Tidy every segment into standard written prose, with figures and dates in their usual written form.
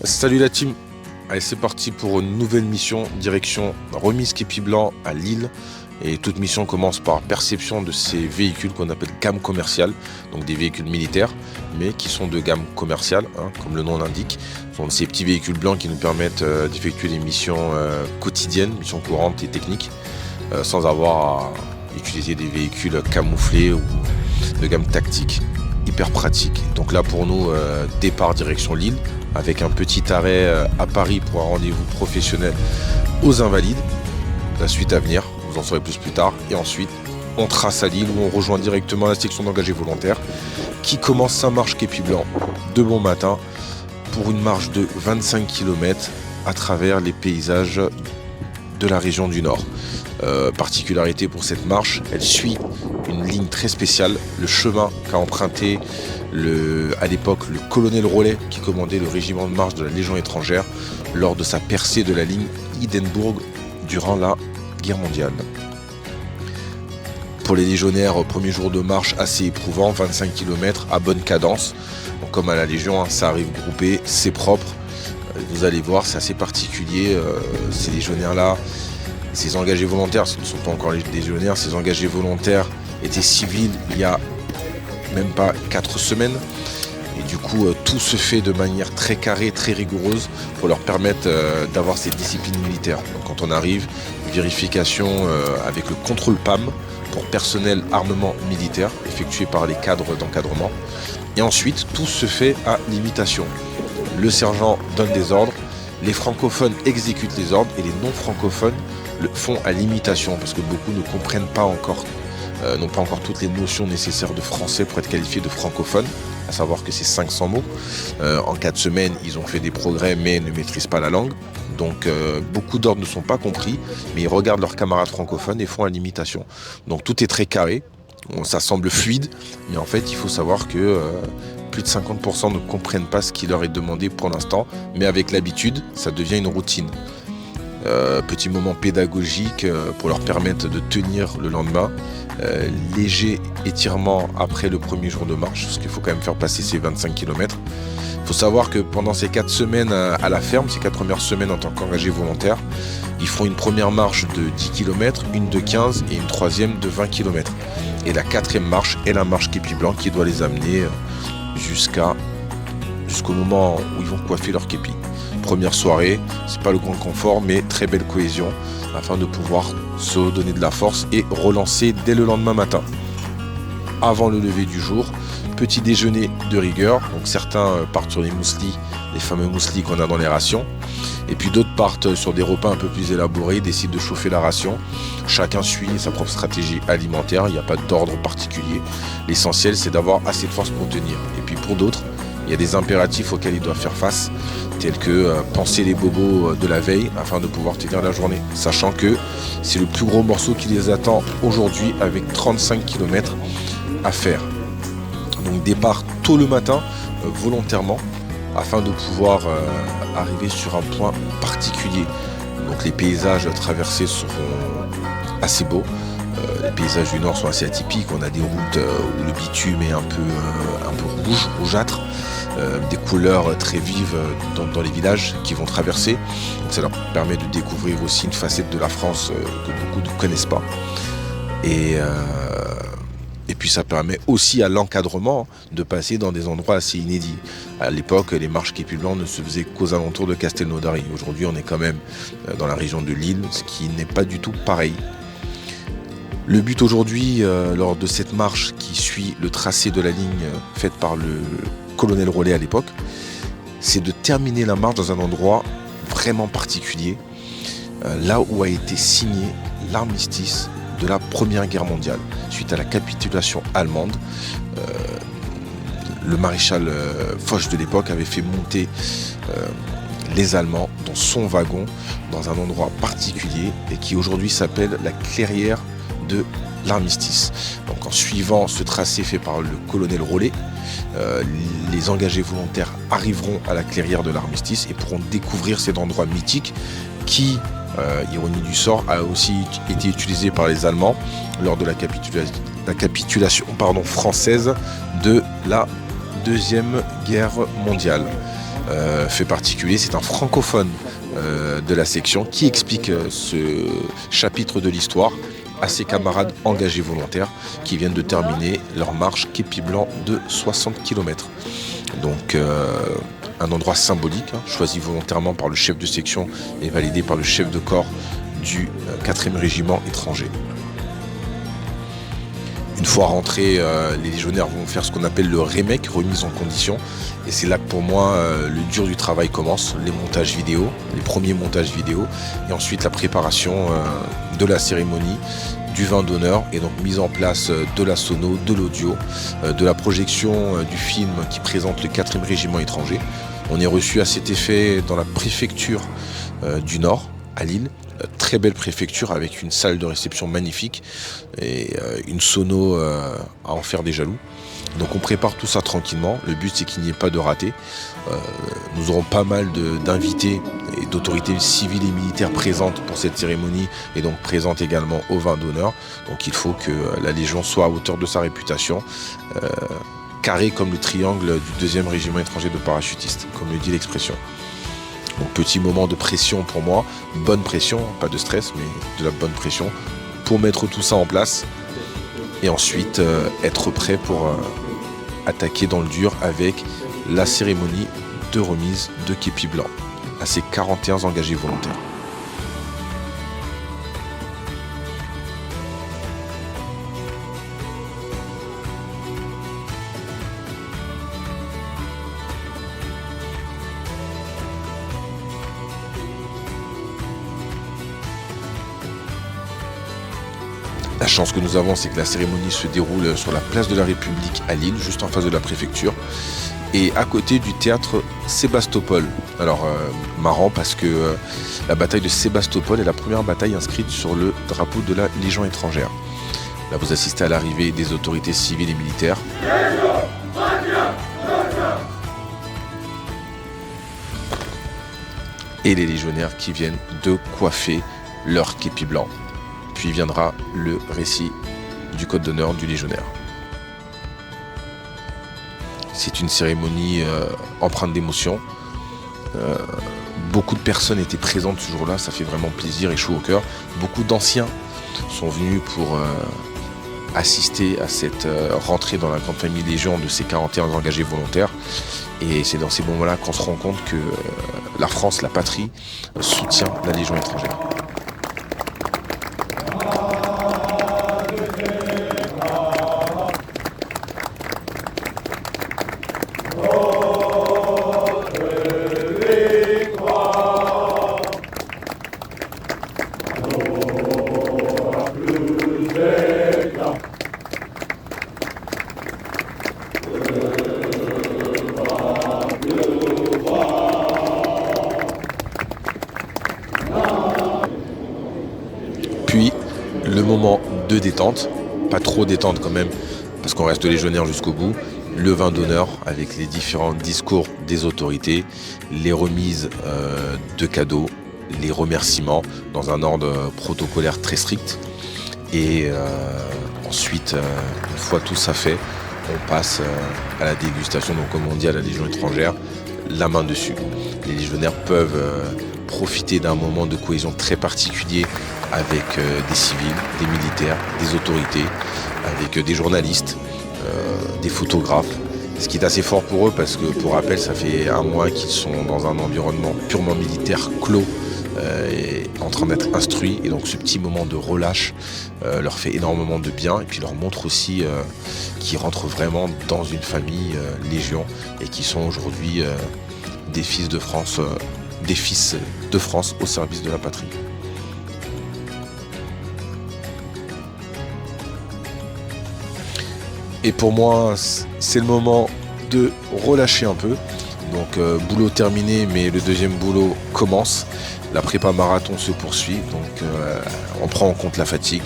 Salut la team, allez c'est parti pour une nouvelle mission, direction remise képi blanc à Lille. Et toute mission commence par perception de ces véhicules qu'on appelle gamme commerciale, donc des véhicules militaires, mais qui sont de gamme commerciale, comme le nom l'indique. Ce sont ces petits véhicules blancs qui nous permettent d'effectuer des missions quotidiennes, missions courantes et techniques, sans avoir à utiliser des véhicules camouflés ou de gamme tactique, hyper pratique. Donc là pour nous, départ direction Lille, avec un petit arrêt à Paris pour un rendez-vous professionnel aux Invalides. La suite à venir, vous en saurez plus tard. Et ensuite, on trace à Lille où on rejoint directement la section d'engagés volontaires qui commence sa marche képi blanc de bon matin pour une marche de 25 km à travers les paysages de la région du Nord. Particularité pour cette marche, elle suit une ligne très spéciale, le chemin qu'a emprunté à l'époque le colonel Rollet qui commandait le régiment de marche de la Légion étrangère lors de sa percée de la ligne Hindenburg durant la guerre mondiale. Pour les légionnaires, premier jour de marche assez éprouvant, 25 km à bonne cadence. Donc, comme à la Légion, ça arrive groupé, c'est propre. Vous allez voir, c'est assez particulier. Ces légionnaires-là, ces engagés volontaires, ce ne sont pas encore les légionnaires, ces engagés volontaires étaient civils il y a même pas 4 semaines. Et du coup, tout se fait de manière très carrée, très rigoureuse pour leur permettre d'avoir cette discipline militaire. Donc quand on arrive, vérification avec le contrôle PAM pour personnel armement militaire effectué par les cadres d'encadrement. Et ensuite, tout se fait à l'imitation. Le sergent donne des ordres, les francophones exécutent les ordres et les non-francophones le font à l'imitation parce que beaucoup ne comprennent pas encore, n'ont pas encore toutes les notions nécessaires de français pour être qualifiés de francophones, à savoir que c'est 500 mots. En 4 semaines, ils ont fait des progrès mais ne maîtrisent pas la langue. Donc beaucoup d'ordres ne sont pas compris, mais ils regardent leurs camarades francophones et font à l'imitation. Donc tout est très carré, ça semble fluide, mais en fait il faut savoir que plus de 50% ne comprennent pas ce qui leur est demandé pour l'instant, mais avec l'habitude, ça devient une routine. Petit moment pédagogique pour leur permettre de tenir le lendemain. Léger étirement après le premier jour de marche, parce qu'il faut quand même faire passer ces 25 km. Il faut savoir que pendant ces 4 semaines à la ferme, ces 4 premières semaines en tant qu'engagés volontaires, ils font une première marche de 10 km, une de 15 et une troisième de 20 km. Et la 4e marche est la marche képi blanc qui doit les amener jusqu'au moment où ils vont coiffer leur képi. Première soirée, c'est pas le grand confort, mais très belle cohésion afin de pouvoir se donner de la force et relancer dès le lendemain matin. Avant le lever du jour, petit déjeuner de rigueur. Donc certains partent sur les mousselis, les fameux mousselis qu'on a dans les rations. Et puis d'autres partent sur des repas un peu plus élaborés, décident de chauffer la ration. Chacun suit sa propre stratégie alimentaire, il n'y a pas d'ordre particulier. L'essentiel, c'est d'avoir assez de force pour tenir. Et puis pour d'autres, il y a des impératifs auxquels ils doivent faire face, tels que penser les bobos de la veille afin de pouvoir tenir la journée. Sachant que c'est le plus gros morceau qui les attend aujourd'hui avec 35 km à faire. Donc départ tôt le matin, volontairement, afin de pouvoir arriver sur un point particulier. Donc les paysages traversés seront assez beaux. Les paysages du Nord sont assez atypiques. On a des routes où le bitume est un peu rouge, rougeâtre, des couleurs très vives dans les villages qui vont traverser. Donc ça leur permet de découvrir aussi une facette de la France que beaucoup ne connaissent pas. Et puis ça permet aussi à l'encadrement de passer dans des endroits assez inédits. À l'époque, les marches képi blanc ne se faisaient qu'aux alentours de Castelnaudary. Aujourd'hui, on est quand même dans la région de Lille, ce qui n'est pas du tout pareil. Le but aujourd'hui, lors de cette marche qui suit le tracé de la ligne faite par le colonel Rollet à l'époque, c'est de terminer la marche dans un endroit vraiment particulier, là où a été signé l'armistice de la Première Guerre mondiale. Suite à la capitulation allemande, le maréchal Foch de l'époque avait fait monter les Allemands dans son wagon, dans un endroit particulier, et qui aujourd'hui s'appelle la clairière de l'armistice. Donc en suivant ce tracé fait par le colonel Rollet, les engagés volontaires arriveront à la clairière de l'armistice et pourront découvrir cet endroit mythique qui, ironie du sort, a aussi été utilisé par les Allemands lors de la capitulation française de la Deuxième Guerre mondiale. fait particulier, c'est un francophone de la section qui explique ce chapitre de l'histoire à ses camarades engagés volontaires qui viennent de terminer leur marche képi blanc de 60 km. Donc un endroit symbolique, choisi volontairement par le chef de section et validé par le chef de corps du 4e régiment étranger. Une fois rentrés, les légionnaires vont faire ce qu'on appelle le remake, remise en condition. Et c'est là que pour moi, le dur du travail commence, les montages vidéo, les premiers montages vidéo, et ensuite la préparation de la cérémonie, du vin d'honneur, et donc mise en place de la sono, de l'audio, de la projection du film qui présente le 4e régiment étranger. On est reçu à cet effet dans la préfecture du Nord, à Lille. Très belle préfecture avec une salle de réception magnifique et une sono à en faire des jaloux. Donc on prépare tout ça tranquillement. Le but c'est qu'il n'y ait pas de raté. Nous aurons pas mal d'invités et d'autorités civiles et militaires présentes pour cette cérémonie et donc présentes également au vin d'honneur. Donc il faut que la Légion soit à hauteur de sa réputation. Carré comme le triangle du 2e régiment étranger de parachutistes, comme le dit l'expression. Donc petit moment de pression pour moi, bonne pression, pas de stress mais de la bonne pression pour mettre tout ça en place et ensuite être prêt pour attaquer dans le dur avec la cérémonie de remise de képi blanc à ces 41 engagés volontaires. La chance que nous avons, c'est que la cérémonie se déroule sur la place de la République à Lille, juste en face de la préfecture, et à côté du théâtre Sébastopol. Alors, marrant parce que la bataille de Sébastopol est la première bataille inscrite sur le drapeau de la Légion étrangère. Là, vous assistez à l'arrivée des autorités civiles et militaires. Et les légionnaires qui viennent de coiffer leur képi blanc. Puis viendra le récit du code d'honneur du légionnaire. C'est une cérémonie empreinte d'émotion. Beaucoup de personnes étaient présentes ce jour-là, ça fait vraiment plaisir et chaud au cœur. Beaucoup d'anciens sont venus pour assister à cette rentrée dans la grande famille Légion de ces 41 engagés volontaires. Et c'est dans ces moments-là qu'on se rend compte que la France, la patrie, soutient la Légion étrangère. Puis le moment de détente, pas trop détente quand même, parce qu'on reste légionnaire jusqu'au bout, le vin d'honneur avec les différents discours des autorités, les remises de cadeaux, les remerciements dans un ordre protocolaire très strict. Et ensuite, une fois tout ça fait, on passe à la dégustation, donc comme on dit à la Légion étrangère, la main dessus. Les légionnaires peuvent profiter d'un moment de cohésion très particulier avec des civils, des militaires, des autorités, avec des journalistes, des photographes. Ce qui est assez fort pour eux parce que, pour rappel, ça fait un mois qu'ils sont dans un environnement purement militaire clos et en train d'être instruits. Et donc ce petit moment de relâche leur fait énormément de bien et puis leur montre aussi qu'ils rentrent vraiment dans une famille Légion et qui sont aujourd'hui des fils de France au service de la patrie. Et pour moi, c'est le moment de relâcher un peu. Donc boulot terminé, mais le deuxième boulot commence. La prépa marathon se poursuit, donc on prend en compte la fatigue,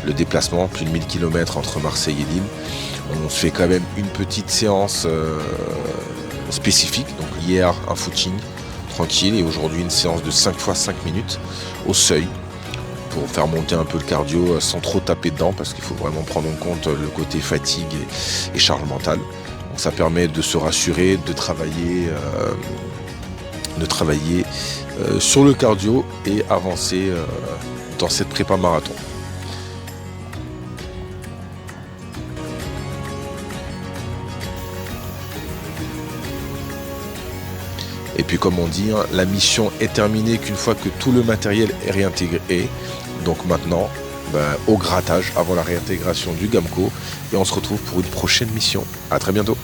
le déplacement, plus de 1000 km entre Marseille et Lille. On se fait quand même une petite séance spécifique. Donc hier, un footing tranquille et aujourd'hui une séance de 5 x 5 minutes au seuil, pour faire monter un peu le cardio sans trop taper dedans, parce qu'il faut vraiment prendre en compte le côté fatigue et charge mentale. Donc ça permet de se rassurer, de travailler de travailler sur le cardio et avancer dans cette prépa marathon. Et puis comme on dit, hein, la mission est terminée qu'une fois que tout le matériel est réintégré. Donc maintenant, au grattage avant la réintégration du GAMCO. Et on se retrouve pour une prochaine mission. À très bientôt.